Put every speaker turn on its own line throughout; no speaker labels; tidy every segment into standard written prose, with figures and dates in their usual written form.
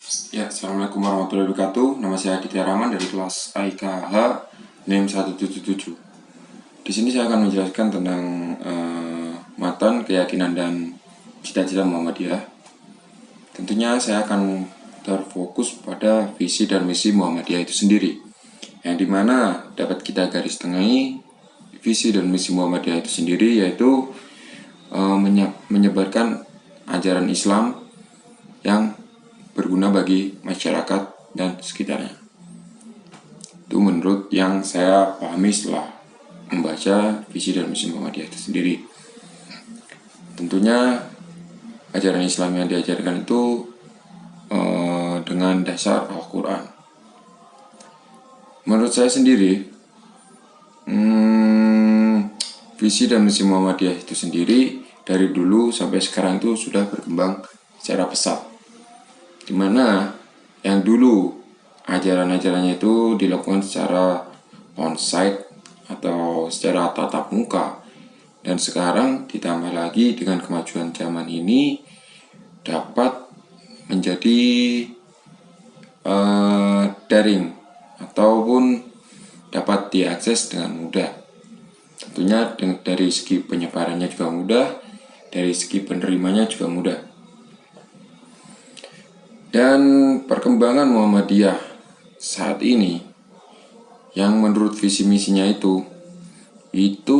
Ya, Assalamualaikum warahmatullahi wabarakatuh. Nama saya Aditya Rahman dari kelas AIKH NIM 177. Di sini saya akan menjelaskan tentang matan keyakinan dan cita-cita Muhammadiyah. Tentunya saya akan terfokus pada visi dan misi Muhammadiyah itu sendiri, yang dimana dapat kita garis tengahi visi dan misi Muhammadiyah itu sendiri, yaitu menyebarkan ajaran Islam yang berguna bagi masyarakat dan sekitarnya. Itu menurut yang saya pahami setelah membaca visi dan misi Muhammadiyah itu sendiri. Tentunya ajaran Islam yang diajarkan itu dengan dasar Al-Quran. Menurut saya sendiri, visi dan misi Muhammadiyah itu sendiri dari dulu sampai sekarang itu sudah berkembang secara pesat, dimana yang dulu ajaran-ajarannya itu dilakukan secara onsite atau secara tatap muka, dan sekarang ditambah lagi dengan kemajuan zaman ini dapat menjadi daring ataupun dapat diakses dengan mudah. Tentunya dari segi penyebarannya juga mudah, dari segi penerimanya juga mudah. Dan perkembangan Muhammadiyah saat ini yang menurut visi misinya itu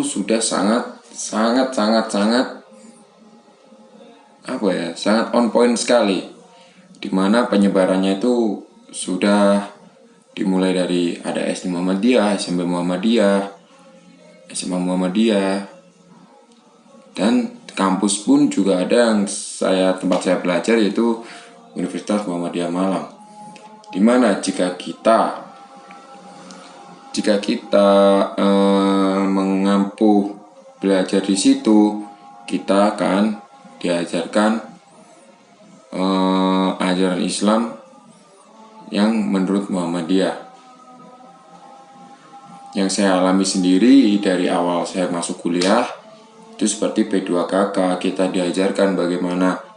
sudah sangat on point sekali, dimana penyebarannya itu sudah dimulai dari ada SD Muhammadiyah, SMP Muhammadiyah, SMA Muhammadiyah, dan kampus pun juga ada yang tempat saya belajar, yaitu Universitas Muhammadiyah Malang, dimana jika kita mengampu belajar di situ, kita akan diajarkan ajaran Islam yang menurut Muhammadiyah. Yang saya alami sendiri dari awal saya masuk kuliah itu seperti P2KK, kita diajarkan bagaimana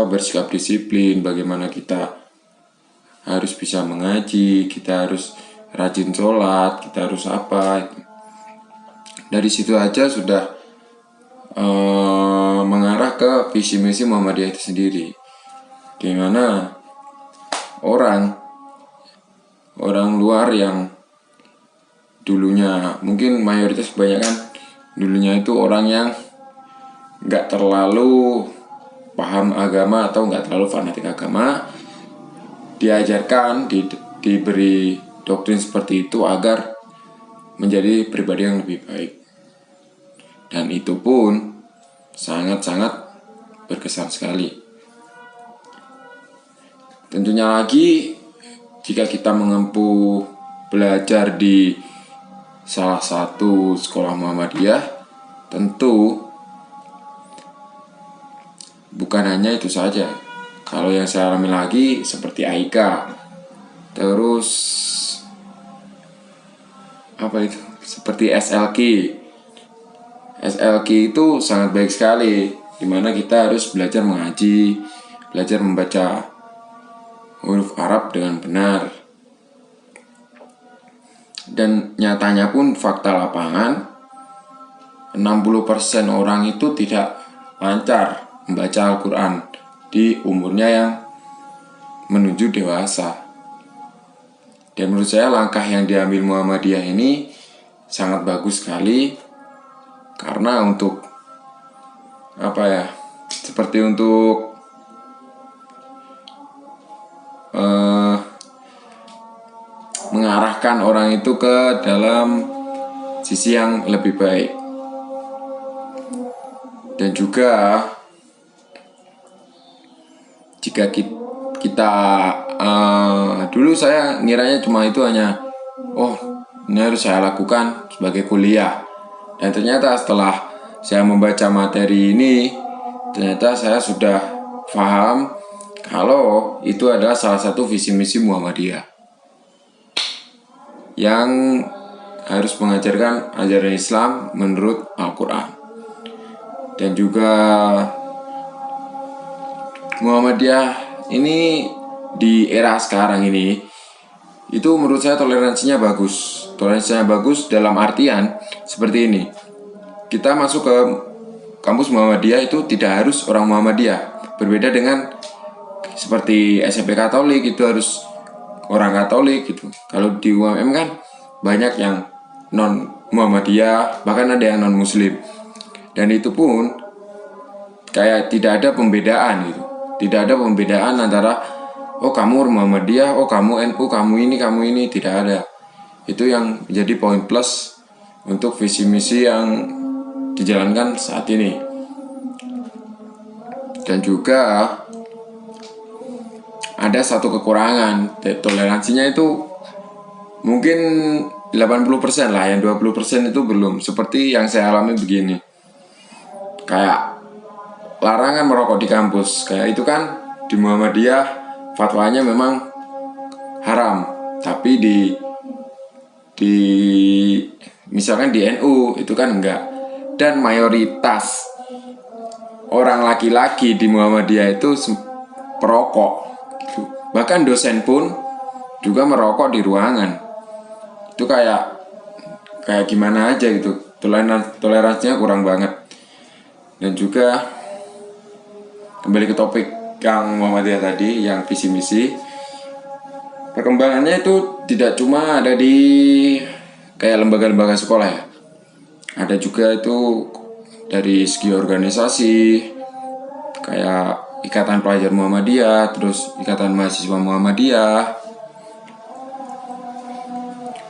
bersikap disiplin, bagaimana kita harus bisa mengaji, kita harus rajin sholat, kita harus apa. Dari situ aja sudah mengarah ke visi misi Muhammadiyah itu sendiri, dimana orang luar yang dulunya mungkin mayoritas kebanyakan dulunya itu orang yang nggak terlalu paham agama atau nggak terlalu fanatik agama, diajarkan, diberi doktrin seperti itu agar menjadi pribadi yang lebih baik. Dan itu pun sangat-sangat berkesan sekali. Tentunya lagi jika kita mengempu belajar di salah satu sekolah Muhammadiyah, tentu bukan hanya itu saja. Kalau yang saya alami lagi seperti AIK, terus seperti SLQ itu sangat baik sekali, dimana kita harus belajar mengaji, belajar membaca huruf Arab dengan benar. Dan nyatanya pun fakta lapangan, 60% orang itu tidak lancar membaca Al-Quran di umurnya yang menuju dewasa. Dan menurut saya langkah yang diambil Muhammadiyah ini sangat bagus sekali, karena untuk seperti untuk mengarahkan orang itu ke dalam sisi yang lebih baik. Dan juga jika kita dulu saya ngiranya cuma itu hanya ini harus saya lakukan sebagai kuliah, dan ternyata setelah saya membaca materi ini, ternyata saya sudah paham kalau itu adalah salah satu visi misi Muhammadiyah yang harus mengajarkan ajaran Islam menurut Al-Quran. Dan juga Muhammadiyah ini di era sekarang ini itu menurut saya toleransinya bagus. Toleransinya bagus dalam artian seperti ini. Kita masuk ke kampus Muhammadiyah itu tidak harus orang Muhammadiyah. Berbeda dengan seperti SMP Katolik itu harus orang Katolik gitu. Kalau di UMM kan banyak yang non Muhammadiyah, bahkan ada yang non Muslim. Dan itu pun kayak tidak ada pembedaan gitu. Tidak ada pembedaan antara oh kamu Muhammadiyah, oh kamu NU, kamu ini, tidak ada. Itu yang menjadi poin plus untuk visi misi yang dijalankan saat ini. Dan juga ada satu kekurangan, toleransinya itu mungkin 80% lah, yang 20% itu belum. Seperti yang saya alami begini, kayak larangan merokok di kampus, kayak itu kan di Muhammadiyah fatwanya memang haram, tapi di misalkan di NU itu kan enggak. Dan mayoritas orang laki-laki di Muhammadiyah itu perokok gitu. Bahkan dosen pun juga merokok di ruangan. Itu kayak gimana aja gitu, toleransinya kurang banget. Dan juga kembali ke topik yang Muhammadiyah tadi, yang visi misi, perkembangannya itu tidak cuma ada di kayak lembaga-lembaga sekolah ya, ada juga itu dari segi organisasi kayak Ikatan Pelajar Muhammadiyah, terus Ikatan Mahasiswa Muhammadiyah.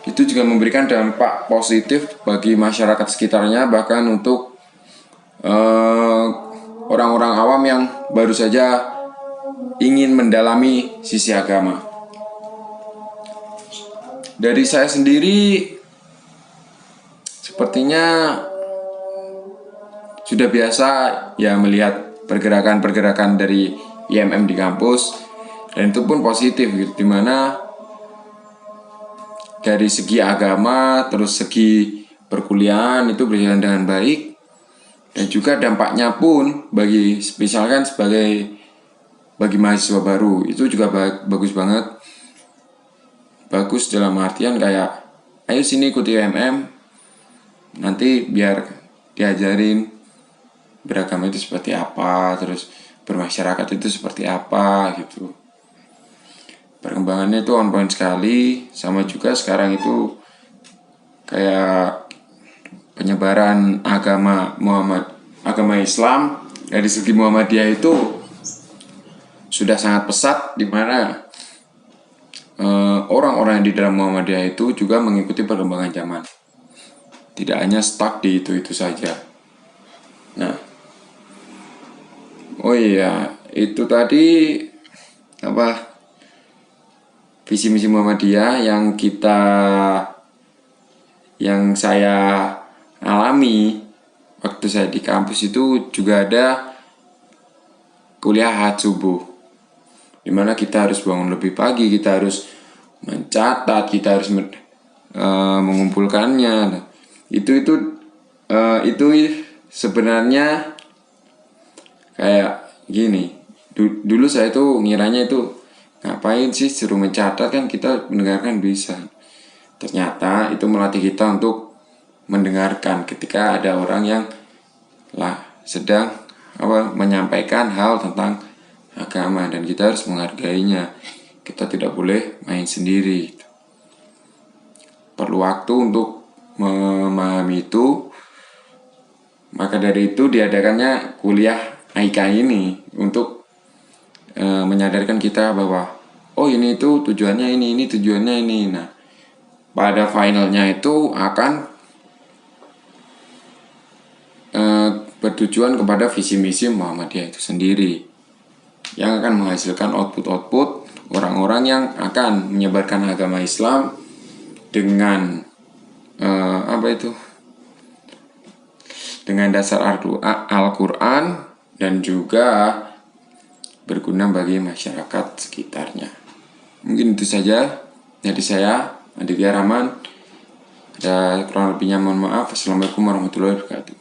Itu juga memberikan dampak positif bagi masyarakat sekitarnya, bahkan untuk orang-orang awam yang baru saja ingin mendalami sisi agama. Dari saya sendiri sepertinya sudah biasa ya melihat pergerakan-pergerakan dari IMM di kampus, dan itu pun positif gitu, dimana dari segi agama terus segi perkuliahan itu berjalan dengan baik. Dan juga dampaknya pun bagi misalkan bagi mahasiswa baru itu juga bagus banget. Bagus dalam artian kayak ayo sini ikuti UMM, nanti biar diajarin beragama itu seperti apa, terus bermasyarakat itu seperti apa gitu. Perkembangannya itu on point sekali. Sama juga sekarang itu kayak penyebaran agama Islam dari segi Muhammadiyah itu sudah sangat pesat, di mana orang-orang yang di dalam Muhammadiyah itu juga mengikuti perkembangan zaman, tidak hanya stuck di itu saja. Nah, oh iya, itu tadi visi misi Muhammadiyah yang saya alami waktu saya di kampus. Itu juga ada kuliah ahad subuh, dimana kita harus bangun lebih pagi, kita harus mencatat, kita harus mengumpulkannya. Itu sebenarnya kayak gini. Dulu saya tuh ngiranya itu ngapain sih suruh mencatat, kan kita mendengarkan bisa. Ternyata itu melatih kita untuk mendengarkan ketika ada orang yang sedang menyampaikan hal tentang agama, dan kita harus menghargainya. Kita tidak boleh main sendiri. Perlu waktu untuk memahami itu. Maka dari itu diadakannya kuliah AIK ini untuk menyadarkan kita bahwa oh ini itu tujuannya ini tujuannya ini. Nah, pada finalnya itu akan bertujuan kepada visi misi Muhammadiyah itu sendiri, yang akan menghasilkan output orang-orang yang akan menyebarkan agama Islam dengan dengan dasar Al-Quran, dan juga berguna bagi masyarakat sekitarnya. Mungkin itu saja dari saya, Aditya Rahman. Ada kurang lebihnya mohon maaf. Assalamualaikum warahmatullahi wabarakatuh.